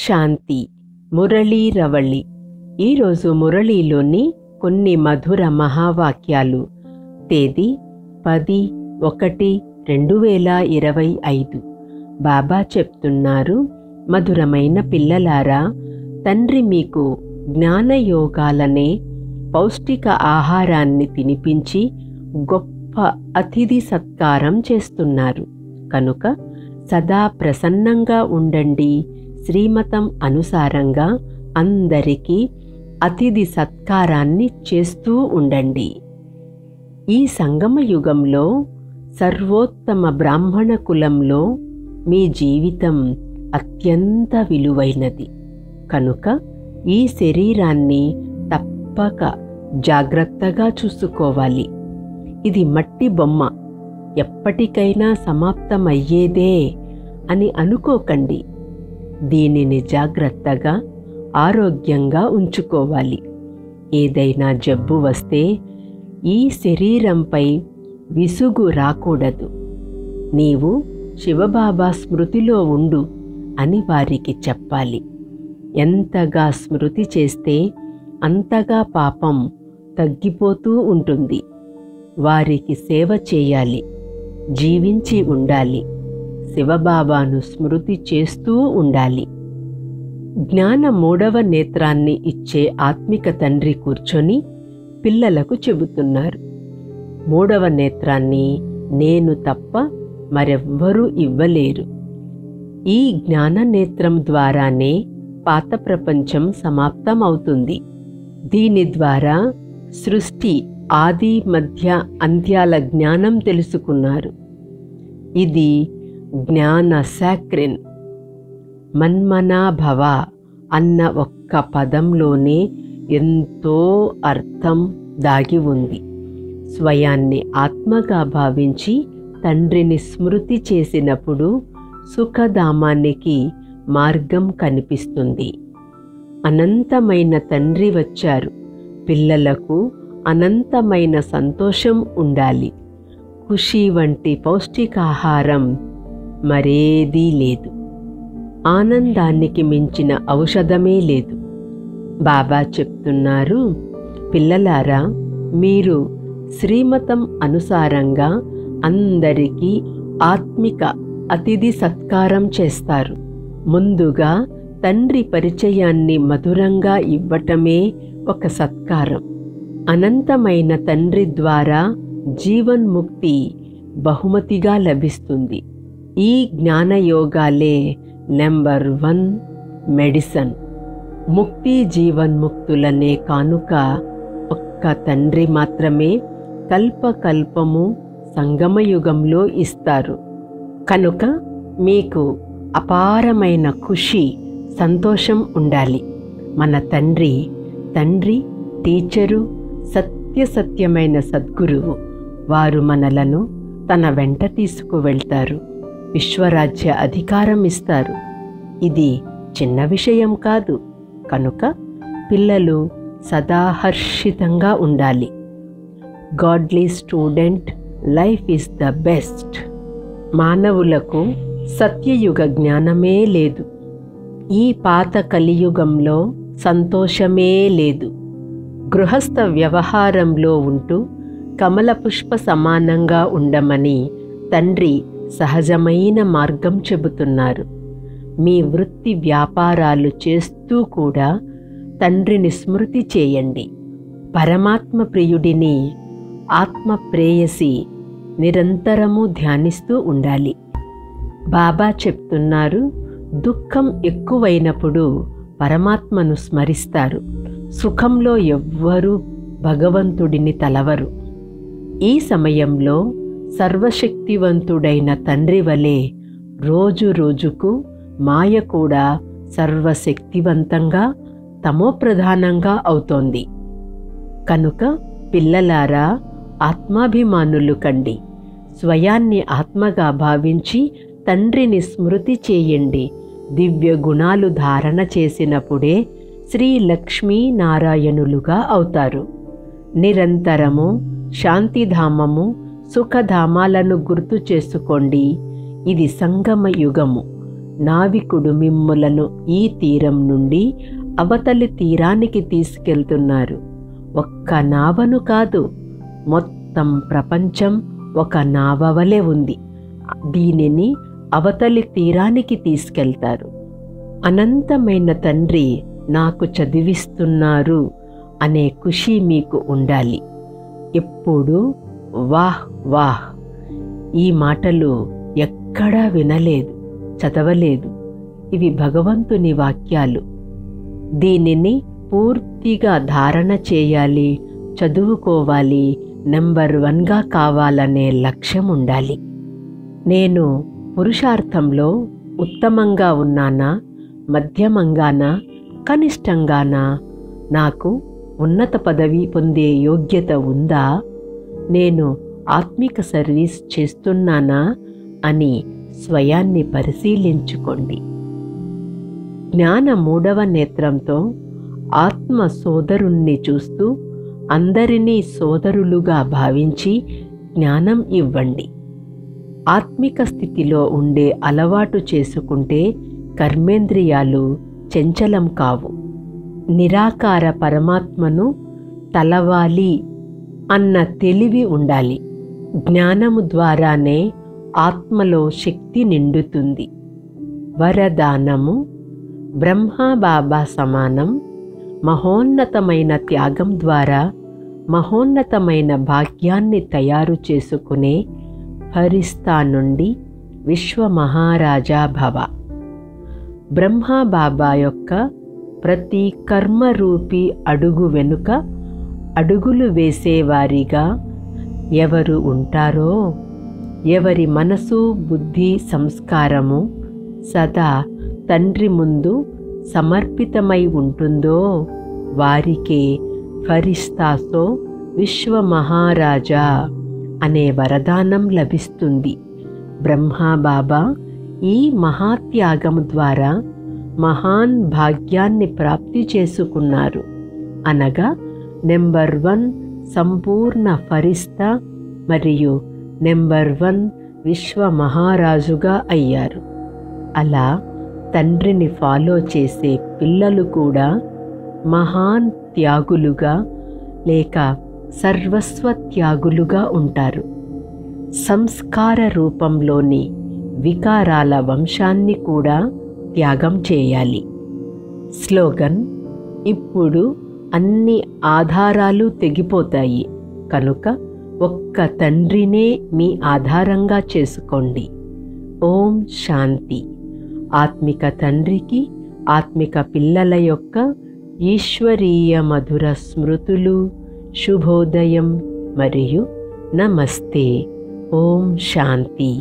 శాంతి. మురళీ రవళి. ఈరోజు మురళీలోని కొన్ని మధుర మహావాక్యాలు. తేదీ 10/1/2025. బాబా చెప్తున్నారు, మధురమైన పిల్లలారా, తండ్రి మీకు జ్ఞానయోగాలనే పౌష్టిక ఆహారాన్ని తినిపించి గొప్ప అతిథి సత్కారం చేస్తున్నారు. కనుక సదా ప్రసన్నంగా ఉండండి. శ్రీమతం అనుసారంగా అందరికీ అతిథి సత్కారాన్ని చేస్తూ ఉండండి. ఈ సంగమ యుగంలో సర్వోత్తమ బ్రాహ్మణ కులంలో మీ జీవితం అత్యంత విలువైనది. కనుక ఈ శరీరాన్ని తప్పక జాగ్రత్తగా చూసుకోవాలి. ఇది మట్టి బొమ్మ, ఎప్పటికైనా సమాప్తమయ్యేదే అని అనుకోకండి. దీనిని జాగ్రత్తగా ఆరోగ్యంగా ఉంచుకోవాలి. ఏదైనా జబ్బు వస్తే ఈ శరీరంపై విసుగు రాకూడదు. నీవు శివబాబా స్మృతిలో ఉండు అని వారికి చెప్పాలి. ఎంతగా స్మృతి చేస్తే అంతగా పాపం తగ్గిపోతూ ఉంటుంది. వారికి సేవ చేయాలి, జీవించి ఉండాలి. శివబాబాను స్మృతి చేస్తూ ఉండాలి. జ్ఞాన 3వ నేత్రాన్ని ఇచ్చే ఆత్మిక తండ్రి కూర్చొని పిల్లలకు చెబుతున్నారు. 3వ నేత్రాన్ని నేను తప్ప మరెవ్వరూ ఇవ్వలేరు. ఈ జ్ఞాన నేత్రం ద్వారానే పాత ప్రపంచం సమాప్తమవుతుంది. దీని ద్వారా సృష్టి ఆది మధ్య అంత్యాల జ్ఞానం తెలుసుకున్నారు. ఇది జ్ఞాన సాక్రిన్. మన్మనాభవ అన్న ఒక్క పదంలోనే ఎంతో అర్థం దాగి ఉంది. స్వయాన్ని ఆత్మగా భావించి తండ్రిని స్మృతి చేసినప్పుడు సుఖధామానికి మార్గం కనిపిస్తుంది. అనంతమైన తండ్రి వచ్చారు. పిల్లలకు అనంతమైన సంతోషం ఉండాలి. ఖుషి వంటి పౌష్టికాహారం మరేదీ లేదు. ఆనందానికి మించిన ఔషధమే లేదు. బాబా చెప్తున్నారు, పిల్లలారా, మీరు శ్రీమతం అనుసారంగా అందరికీ ఆత్మిక అతిథి సత్కారం చేస్తారు. ముందుగా తండ్రి పరిచయాన్ని మధురంగా ఇవ్వటమే ఒక సత్కారం. అనంతమైన తండ్రి ద్వారా జీవన్ముక్తి బహుమతిగా లభిస్తుంది. ఈ జ్ఞానయోగాలే నెంబర్ 1 మెడిసిన్. ముక్తి జీవన్ముక్తులనే కానుక ఒక్క తండ్రి మాత్రమే కల్పకల్పము సంగమయుగంలో ఇస్తారు. కనుక మీకు అపారమైన ఖుషి, సంతోషం ఉండాలి. మన తండ్రి టీచరు, సత్యమైన సద్గురువు. వారు మనలను తన వెంట తీసుకువెళ్తారు. విశ్వరాజ్య అధికారం ఇస్తారు. ఇది చిన్న విషయం కాదు. కనుక పిల్లలు సదా హర్షితంగా ఉండాలి. Godly student life is the best. మానవులకు సత్యయుగ జ్ఞానమే లేదు. ఈ పాత కలియుగంలో సంతోషమే లేదు. గృహస్థ వ్యవహారంలో ఉంటూ కమల పుష్ప సమానంగా ఉండమని తండ్రి సహజమైన మార్గం చెబుతున్నారు. మీ వృత్తి వ్యాపారాలు చేస్తూ కూడా తండ్రిని స్మృతి చేయండి. పరమాత్మ ప్రియుడిని, ఆత్మ ప్రేయసి నిరంతరము ధ్యానిస్తూ ఉండాలి. బాబా చెప్తున్నారు, దుఃఖం ఎక్కువైనప్పుడు పరమాత్మను స్మరిస్తారు. సుఖంలో ఎవ్వరూ భగవంతుడిని తలవరు. ఈ సమయంలో సర్వశక్తివంతుడైన తండ్రి వలె రోజు రోజుకు మాయ కూడా సర్వశక్తివంతంగా, తమోప్రధానంగా అవుతోంది. కనుక పిల్లలారా, ఆత్మాభిమానులు కండి. స్వయాన్ని ఆత్మగా భావించి తండ్రిని స్మృతి చేయండి. దివ్య గుణాలు ధారణ చేసినప్పుడే శ్రీ లక్ష్మీ నారాయణులుగా అవుతారు. నిరంతరము శాంతిధామము, సుఖధామాలను గుర్తు చేసుకోండి. ఇది సంగమ యుగము. నావికుడు మిమ్ములను ఈ తీరం నుండి అవతలి తీరానికి తీసుకెళ్తున్నారు. ఒక్క నావను కాదు, మొత్తం ప్రపంచం ఒక నావ వలె ఉంది. దీనిని అవతలి తీరానికి తీసుకెళ్తారు. అనంతమైన తండ్రి నాకు చదివిస్తున్నారు అనే ఖుషి మీకు ఉండాలి. ఎప్పుడు వాహ్ వాహ్, ఈ మాటలు ఎక్కడా వినలేదు, చదవలేదు. ఇవి భగవంతుని వాక్యాలు. దీనిని పూర్తిగా ధారణ చేయాలి, చదువుకోవాలి, నెంబర్ 1గా కావాలనే లక్ష్యం ఉండాలి. నేను పురుషార్థంలో ఉత్తమంగా ఉన్నానా, మధ్యమంగానా, కనిష్టంగానా? నాకు ఉన్నత పదవి పొందే యోగ్యత ఉందా? నేను ఆత్మిక సర్వీస్ చేస్తున్నానా అని స్వయాన్ని పరిశీలించుకోండి. జ్ఞాన 3వ నేత్రంతో ఆత్మ సోదరుణ్ణి చూస్తూ అందరినీ సోదరులుగా భావించి జ్ఞానం ఇవ్వండి. ఆత్మిక స్థితిలో ఉండే అలవాటు చేసుకుంటే కర్మేంద్రియాలు చంచలం కావు. నిరాకార పరమాత్మను తలవాలి అన్న తెలివి ఉండాలి. జ్ఞానము ద్వారానే ఆత్మలో శక్తి నిండుతుంది. వరదానము బ్రహ్మబాబా సమానం. మహోన్నతమైన త్యాగం ద్వారా మహోన్నతమైన భాగ్యాన్ని తయారు చేసుకునే ఫరిస్తా నుండి విశ్వమహారాజా భవ. బ్రహ్మబాబా యొక్క ప్రతి కర్మరూపీ అడుగు వెనుక అడుగులు వేసేవారిగా ఎవరు ఉంటారో, ఎవరి మనసు, బుద్ధి, సంస్కారము సదా తండ్రి ముందు సమర్పితమై ఉంటుందో వారికే ఫరిస్తాతో విశ్వమహారాజా అనే వరదానం లభిస్తుంది. బ్రహ్మబాబా ఈ మహాత్యాగం ద్వారా మహాన్ భాగ్యాన్ని ప్రాప్తి చేసుకున్నారు. అనగా నెంబర్ 1 సంపూర్ణ ఫరిస్తా మరియు నెంబర్ 1 విశ్వ మహారాజుగా అయ్యారు. అలా తండ్రిని ఫాలో చేసే పిల్లలు కూడా మహాన్ త్యాగులుగా లేక సర్వస్వ త్యాగులుగా ఉంటారు. సంస్కార రూపంలోని వికారాల వంశాన్ని కూడా త్యాగం చేయాలి. స్లోగన్: ఇప్పుడు అన్ని ఆధారాలు తెగిపోతాయి కనుక ఒక్క తండ్రినే మీ ఆధారంగా చేసుకోండి. ఓం శాంతి. ఆత్మిక తండ్రికి ఆత్మిక పిల్లల యొక్క ఈశ్వరీయ మధుర స్మృతులు, శుభోదయం మరియు నమస్తే. ఓం శాంతి.